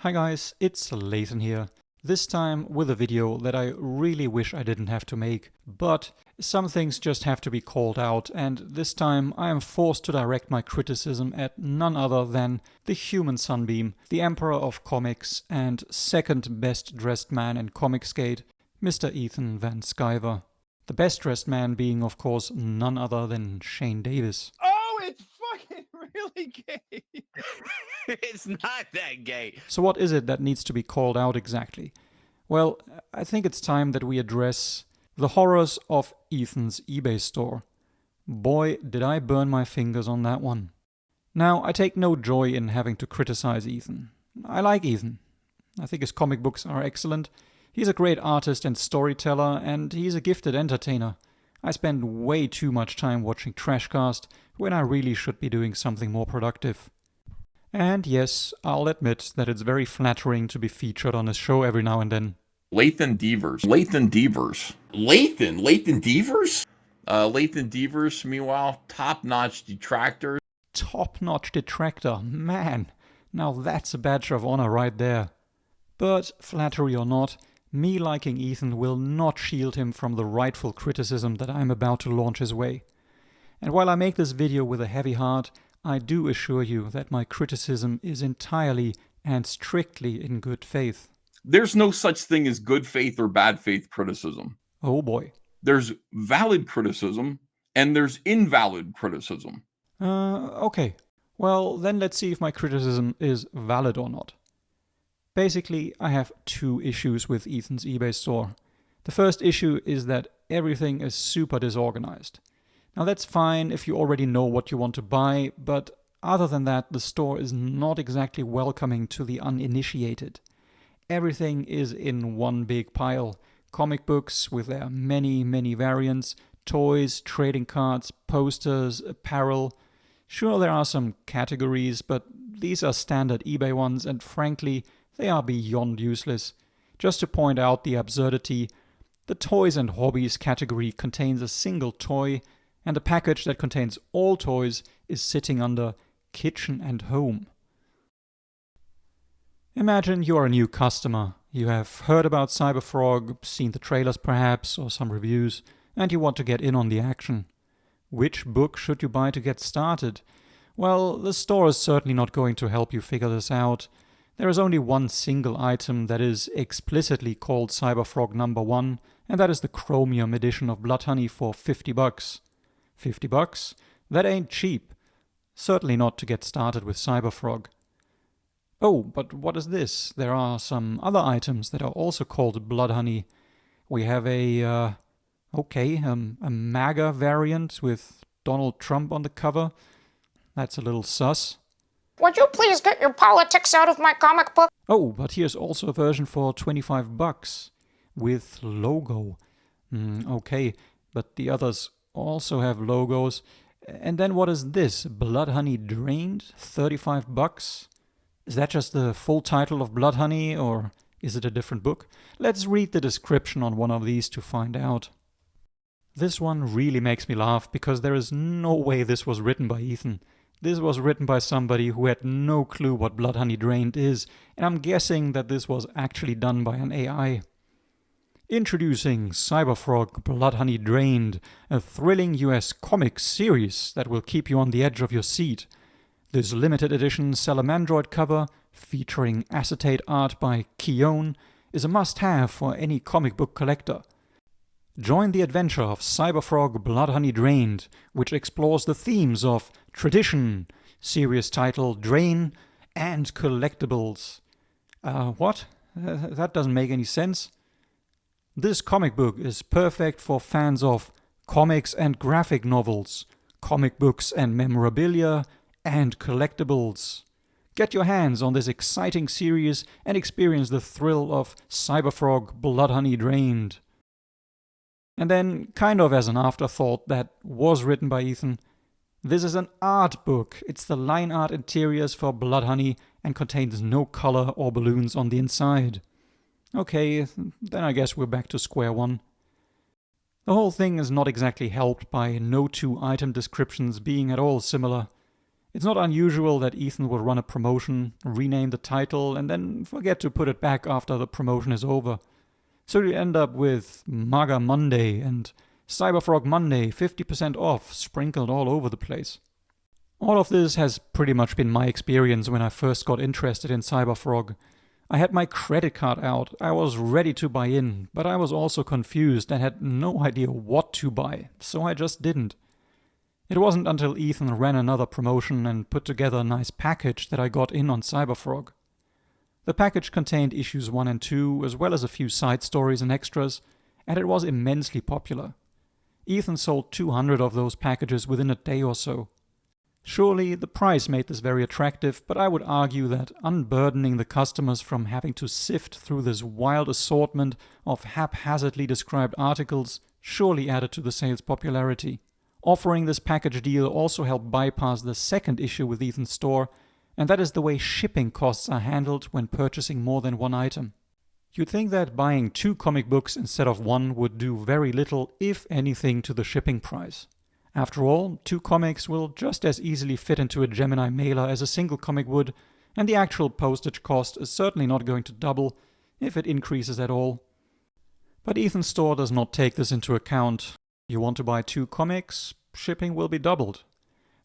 Hi guys, it's Ethan here. This time with a video that I really wish I didn't have to make, but some things just have to be called out, and this time I am forced to direct my criticism at none other than the human sunbeam, the emperor of comics and second best dressed man in Comicsgate, Mr. Ethan van Sciver. The best dressed man being, of course, none other than Shane Davis. Oh, it's fucking really gay. It's not that gay. So what is it that needs to be called out exactly? Well, I think it's time that we address the horrors of Ethan's eBay store. Boy, did I burn my fingers on that one. Now, I take no joy in having to criticize Ethan. I like Ethan. I think his comic books are excellent. He's a great artist and storyteller, and he's a gifted entertainer. I spend way too much time watching Trashcast when I really should be doing something more productive. And yes, I'll admit that it's very flattering to be featured on his show every now and then. Lathan Devers. Lathan Devers, meanwhile, top-notch detractor. Top-notch detractor, man. Now that's a badge of honor right there. But flattery or not, me liking Ethan will not shield him from the rightful criticism that I'm about to launch his way. And while I make this video with a heavy heart, I do assure you that my criticism is entirely and strictly in good faith. There's no such thing as good faith or bad faith criticism. Oh boy. There's valid criticism and there's invalid criticism. Okay. Well, then let's see if my criticism is valid or not. Basically, I have two issues with Ethan's eBay store. The first issue is that everything is super disorganized. Now that's fine if you already know what you want to buy, but other than that, the store is not exactly welcoming to the uninitiated. Everything is in one big pile. Comic books with their many variants, toys, trading cards, posters, apparel. Sure, there are some categories, but these are standard eBay ones, and frankly, they are beyond useless. Just to point out the absurdity, the toys and hobbies category contains a single toy, and a package that contains all toys is sitting under kitchen and home. Imagine you are a new customer. You have heard about Cyberfrog, seen the trailers perhaps, or some reviews, and you want to get in on the action. Which book should you buy to get started? Well, the store is certainly not going to help you figure this out. There is only one single item that is explicitly called Cyberfrog number 1, and that is the Chromium edition of Bloodhoney for $50. $50? That ain't cheap. Certainly not to get started with Cyberfrog. Oh, but what is this? There are some other items that are also called Bloodhoney. We have a MAGA variant with Donald Trump on the cover. That's a little sus. Would you please get your politics out of my comic book? Oh, but here's also a version for $25 with logo. Okay, but the others also have logos. And then what is this? Bloodhoney Drained? $35? Is that just the full title of Bloodhoney, or is it a different book? Let's read the description on one of these to find out. This one really makes me laugh, because there is no way this was written by Ethan. This was written by somebody who had no clue what Bloodhoney Drained is, and I'm guessing that this was actually done by an AI. Introducing Cyberfrog Bloodhoney Drained, a thrilling US comics series that will keep you on the edge of your seat. This limited edition Salamandroid cover, featuring acetate art by Keown, is a must-have for any comic book collector. Join the adventure of Cyberfrog Bloodhoney Drained, which explores the themes of tradition, serious title Drain, and collectibles. What? That doesn't make any sense. This comic book is perfect for fans of comics and graphic novels, comic books and memorabilia, and collectibles. Get your hands on this exciting series and experience the thrill of Cyberfrog Bloodhoney Drained. And then, kind of as an afterthought that was written by Ethan, this is an art book. It's the line art interiors for Bloodhoney and contains no color or balloons on the inside. Okay, then I guess we're back to square one. The whole thing is not exactly helped by no two item descriptions being at all similar. It's not unusual that Ethan will run a promotion, rename the title, and then forget to put it back after the promotion is over. So you end up with MAGA Monday and Cyberfrog Monday 50% off sprinkled all over the place. All of this has pretty much been my experience when I first got interested in Cyberfrog. I had my credit card out, I was ready to buy in, but I was also confused and had no idea what to buy, so I just didn't. It wasn't until Ethan ran another promotion and put together a nice package that I got in on Cyberfrog. The package contained issues 1 and 2, as well as a few side stories and extras, and it was immensely popular. Ethan sold 200 of those packages within a day or so. Surely the price made this very attractive, but I would argue that unburdening the customers from having to sift through this wild assortment of haphazardly described articles surely added to the sale's popularity. Offering this package deal also helped bypass the second issue with Ethan's store, and that is the way shipping costs are handled when purchasing more than one item. You'd think that buying 2 comic books instead of 1 would do very little, if anything, to the shipping price. After all, 2 comics will just as easily fit into a Gemini mailer as a single comic would, and the actual postage cost is certainly not going to double, if it increases at all. But Ethan's store does not take this into account. You want to buy 2 comics, shipping will be doubled.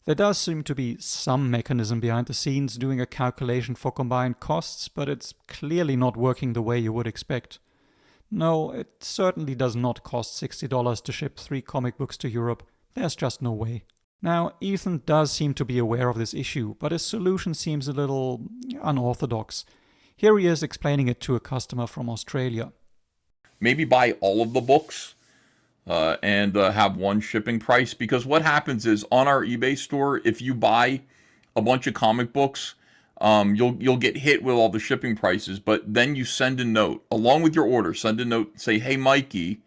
There does seem to be some mechanism behind the scenes doing a calculation for combined costs, but it's clearly not working the way you would expect. No, it certainly does not cost $60 to ship 3 comic books to Europe. There's just no way. Now, Ethan does seem to be aware of this issue, but his solution seems a little unorthodox. Here he is explaining it to a customer from Australia. Maybe buy all of the books and have one shipping price, because what happens is on our eBay store, if you buy a bunch of comic books, you'll get hit with all the shipping prices, but then you send a note along with your order. Send a note, say, "Hey Mikey,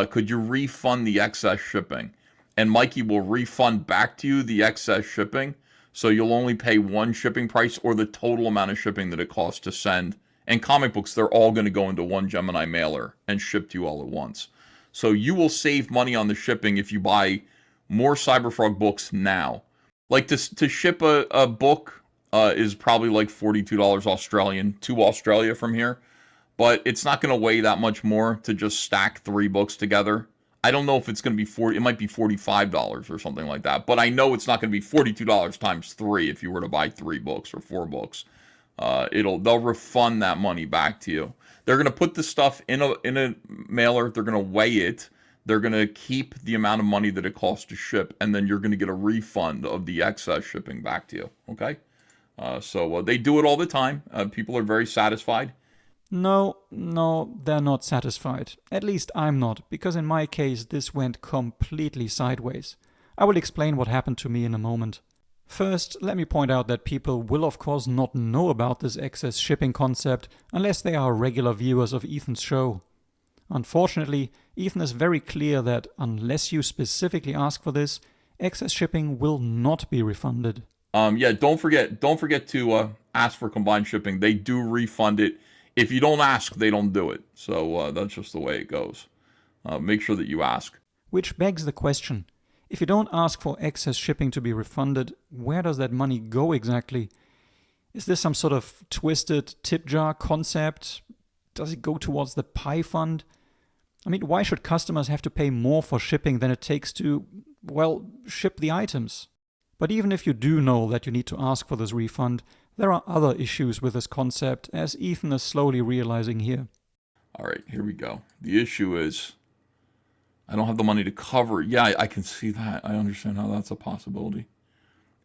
could you refund the excess shipping?" And Mikey will refund back to you the excess shipping, so you'll only pay one shipping price or the total amount of shipping that it costs to send. And comic books, they're all going to go into one Gemini mailer and ship to you all at once. So you will save money on the shipping if you buy more Cyberfrog books now. Like to ship a book is probably like $42 Australian to Australia from here. But it's not going to weigh that much more to just stack 3 books together. I don't know if it's going to be it might be $45 or something like that. But I know it's not going to be $42 times 3 if you were to buy 3 books or 4 books. They'll refund that money back to you. They're going to put the stuff in a mailer. They're going to weigh it. They're going to keep the amount of money that it costs to ship, and then you're going to get a refund of the excess shipping back to you. Okay? So they do it all the time. People are very satisfied. No, they're not satisfied. At least I'm not, because in my case this went completely sideways. I will explain what happened to me in a moment. First, let me point out that people will of course not know about this excess shipping concept unless they are regular viewers of Ethan's show. Unfortunately, Ethan is very clear that unless you specifically ask for this, excess shipping will not be refunded. Yeah, don't forget to ask for combined shipping. They do refund it. If you don't ask, they don't do it. So that's just the way it goes. Make sure that you ask. Which begs the question, if you don't ask for excess shipping to be refunded, where does that money go exactly? Is this some sort of twisted tip jar concept? Does it go towards the pie fund? I mean, why should customers have to pay more for shipping than it takes to, well, ship the items? But even if you do know that you need to ask for this refund, there are other issues with this concept, as Ethan is slowly realizing here. All right, here we go. The issue is I don't have the money to cover. Yeah, I can see that. I understand how that's a possibility.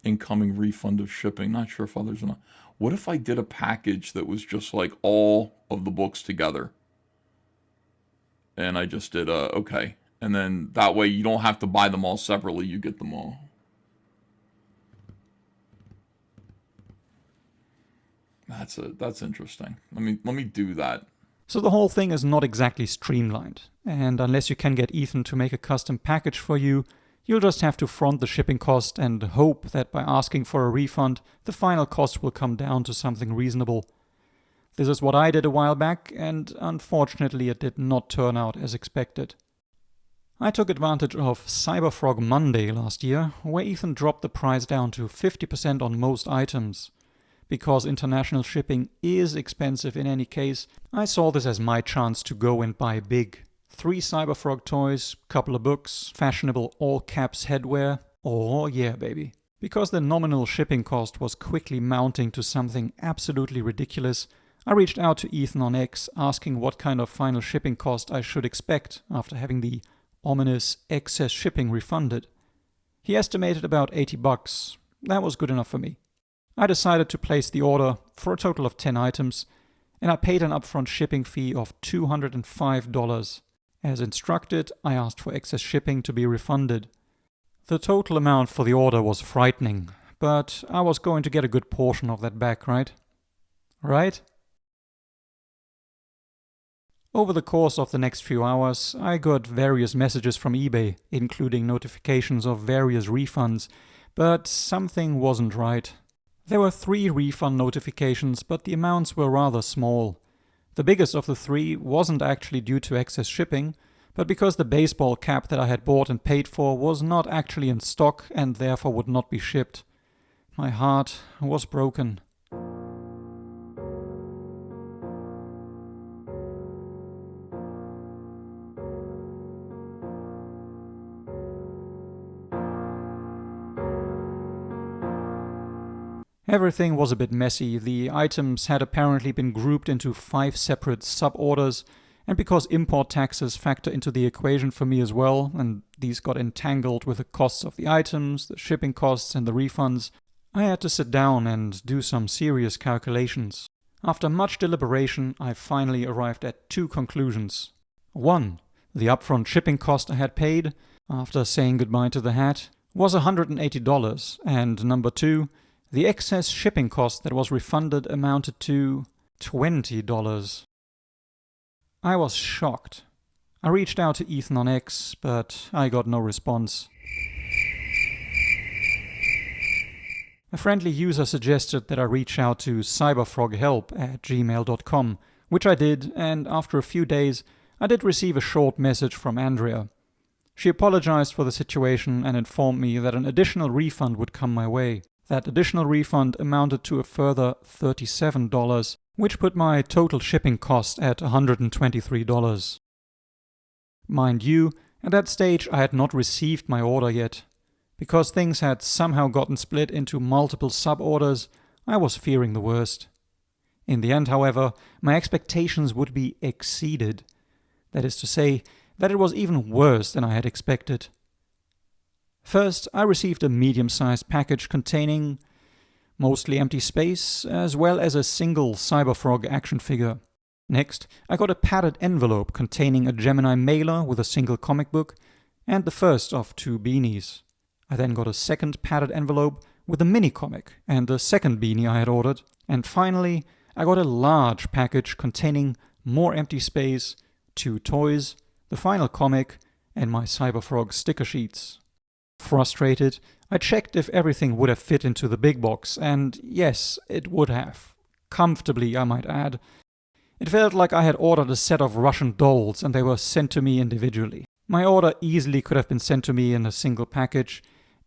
Incoming refund of shipping. Not sure if others are not. What if I did a package that was just like all of the books together? And I just did okay. And then that way you don't have to buy them all separately. You get them all. That's interesting. Let me do that. So the whole thing is not exactly streamlined, and unless you can get Ethan to make a custom package for you, you'll just have to front the shipping cost and hope that by asking for a refund, the final cost will come down to something reasonable. This is what I did a while back, and unfortunately it did not turn out as expected. I took advantage of Cyberfrog Monday last year, where Ethan dropped the price down to 50% on most items. Because international shipping is expensive in any case, I saw this as my chance to go and buy big. 3 Cyberfrog toys, couple of books, fashionable all-caps headwear. Oh yeah, baby. Because the nominal shipping cost was quickly mounting to something absolutely ridiculous, I reached out to Ethan on X asking what kind of final shipping cost I should expect after having the ominous excess shipping refunded. He estimated about $80. That was good enough for me. I decided to place the order for a total of 10 items, and I paid an upfront shipping fee of $205. As instructed, I asked for excess shipping to be refunded. The total amount for the order was frightening, but I was going to get a good portion of that back, right? Right? Over the course of the next few hours, I got various messages from eBay, including notifications of various refunds, but something wasn't right. There were 3 refund notifications, but the amounts were rather small. The biggest of the 3 wasn't actually due to excess shipping, but because the baseball cap that I had bought and paid for was not actually in stock and therefore would not be shipped. My heart was broken. Everything was a bit messy. The items had apparently been grouped into 5 separate sub-orders, and because import taxes factor into the equation for me as well, and these got entangled with the costs of the items, the shipping costs and the refunds, I had to sit down and do some serious calculations. After much deliberation, I finally arrived at 2 conclusions. 1. The upfront shipping cost I had paid, after saying goodbye to the hat, was $180, and number 2, the excess shipping cost that was refunded amounted to $20. I was shocked. I reached out to Ethan on X, but I got no response. A friendly user suggested that I reach out to cyberfroghelp@gmail.com, which I did, and after a few days, I did receive a short message from Andrea. She apologized for the situation and informed me that an additional refund would come my way. That additional refund amounted to a further $37, which put my total shipping cost at $123. Mind you, at that stage I had not received my order yet. Because things had somehow gotten split into multiple sub-orders, I was fearing the worst. In the end, however, my expectations would be exceeded. That is to say, that it was even worse than I had expected. First, I received a medium-sized package containing mostly empty space, as well as a single Cyberfrog action figure. Next, I got a padded envelope containing a Gemini mailer with a single comic book, and the first of 2 beanies. I then got a second padded envelope with a mini-comic and the second beanie I had ordered. And finally, I got a large package containing more empty space, 2 toys, the final comic, and my Cyberfrog sticker sheets. Frustrated, I checked if everything would have fit into the big box, and yes, it would have. Comfortably, I might add. It felt like I had ordered a set of Russian dolls and they were sent to me individually. My order easily could have been sent to me in a single package.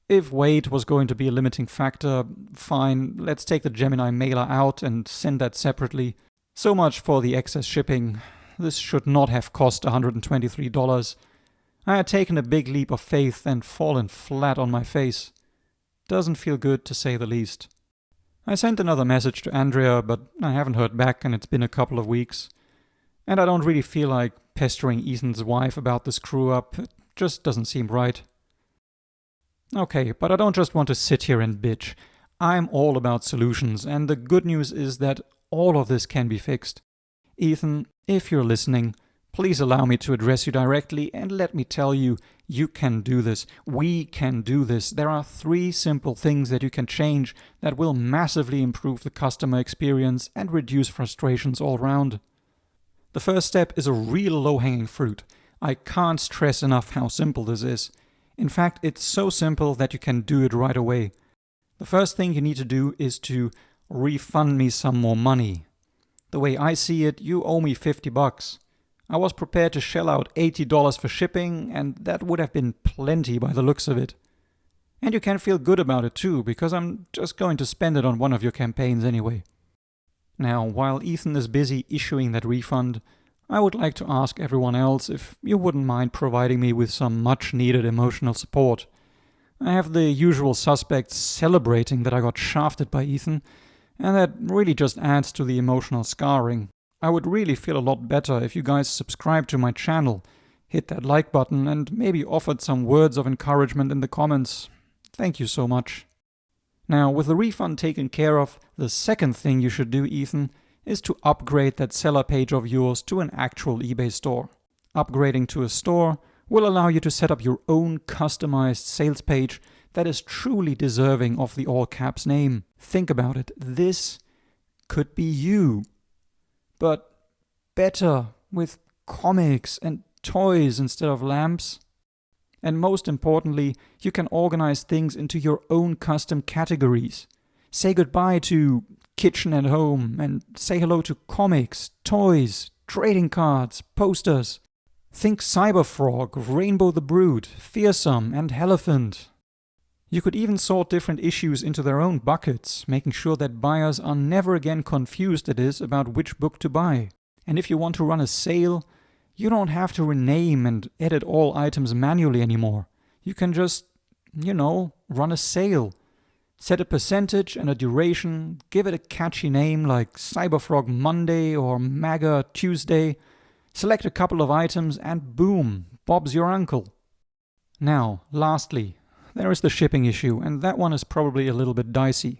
If weight was going to be a limiting factor, fine, let's take the Gemini mailer out and send that separately. So much for the excess shipping. This should not have cost $123. I had taken a big leap of faith and fallen flat on my face. Doesn't feel good, to say the least. I sent another message to Andrea, but I haven't heard back and it's been a couple of weeks. And I don't really feel like pestering Ethan's wife about the screw-up. It just doesn't seem right. Okay, but I don't just want to sit here and bitch. I'm all about solutions, and the good news is that all of this can be fixed. Ethan, if you're listening, please allow me to address you directly and let me tell you, you can do this. We can do this. There are 3 simple things that you can change that will massively improve the customer experience and reduce frustrations all round. The first step is a real low-hanging fruit. I can't stress enough how simple this is. In fact, it's so simple that you can do it right away. The first thing you need to do is to refund me some more money. The way I see it, you owe me $50. I was prepared to shell out $80 for shipping, and that would have been plenty by the looks of it. And you can feel good about it too, because I'm just going to spend it on one of your campaigns anyway. Now, while Ethan is busy issuing that refund, I would like to ask everyone else if you wouldn't mind providing me with some much-needed emotional support. I have the usual suspects celebrating that I got shafted by Ethan, and that really just adds to the emotional scarring. I would really feel a lot better if you guys subscribe to my channel, hit that like button, and maybe offered some words of encouragement in the comments. Thank you so much. Now, with the refund taken care of, the second thing you should do, Ethan, is to upgrade that seller page of yours to an actual eBay store. Upgrading to a store will allow you to set up your own customized sales page that is truly deserving of the all caps name. Think about it. This could be you. But better, with comics and toys instead of lamps. And most importantly, you can organize things into your own custom categories. Say goodbye to kitchen and home and say hello to comics, toys, trading cards, posters. Think Cyberfrog, Rainbow the Brood, Fearsome, and Elephant. You could even sort different issues into their own buckets, making sure that buyers are never again confused, that is, about which book to buy. And if you want to run a sale, you don't have to rename and edit all items manually anymore. You can just, run a sale. Set a percentage and a duration, give it a catchy name like Cyberfrog Monday or MAGA Tuesday, select a couple of items, and boom, Bob's your uncle. Now, lastly, there is the shipping issue, and that one is probably a little bit dicey.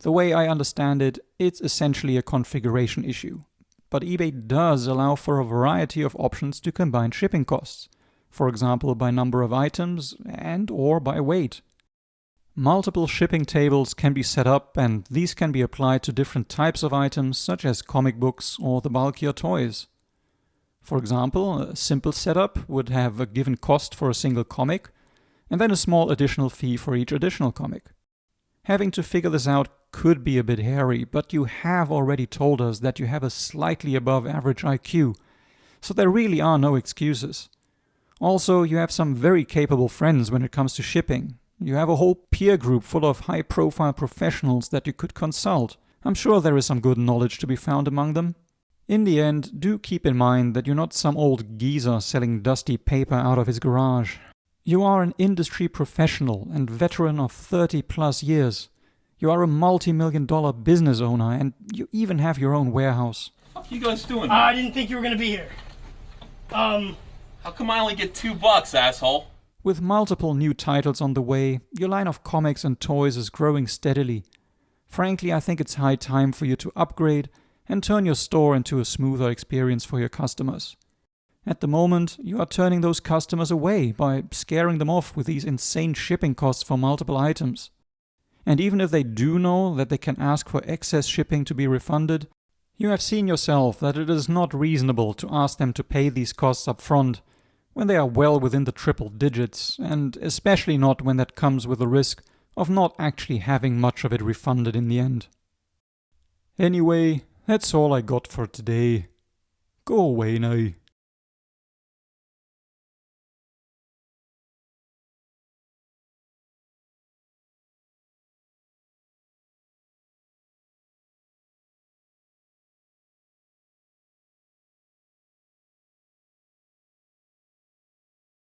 The way I understand it, it's essentially a configuration issue. But eBay does allow for a variety of options to combine shipping costs, for example by number of items and/or by weight. Multiple shipping tables can be set up, and these can be applied to different types of items such as comic books or the bulkier toys. For example, a simple setup would have a given cost for a single comic, and then a small additional fee for each additional comic. Having to figure this out could be a bit hairy, but you have already told us that you have a slightly above average IQ, so there really are no excuses. Also, you have some very capable friends when it comes to shipping. You have a whole peer group full of high-profile professionals that you could consult. I'm sure there is some good knowledge to be found among them. In the end, do keep in mind that you're not some old geezer selling dusty paper out of his garage. You are an industry professional and veteran of 30 plus years. You are a multi-million-dollar business owner, and you even have your own warehouse. What the fuck you guys doing? I didn't think you were gonna be here. How come I only get $2, asshole? With multiple new titles on the way, your line of comics and toys is growing steadily. Frankly, I think it's high time for you to upgrade and turn your store into a smoother experience for your customers. At the moment, you are turning those customers away by scaring them off with these insane shipping costs for multiple items. And even if they do know that they can ask for excess shipping to be refunded, you have seen yourself that it is not reasonable to ask them to pay these costs up front when they are well within the triple digits, and especially not when that comes with the risk of not actually having much of it refunded in the end. Anyway, that's all I got for today. Go away now.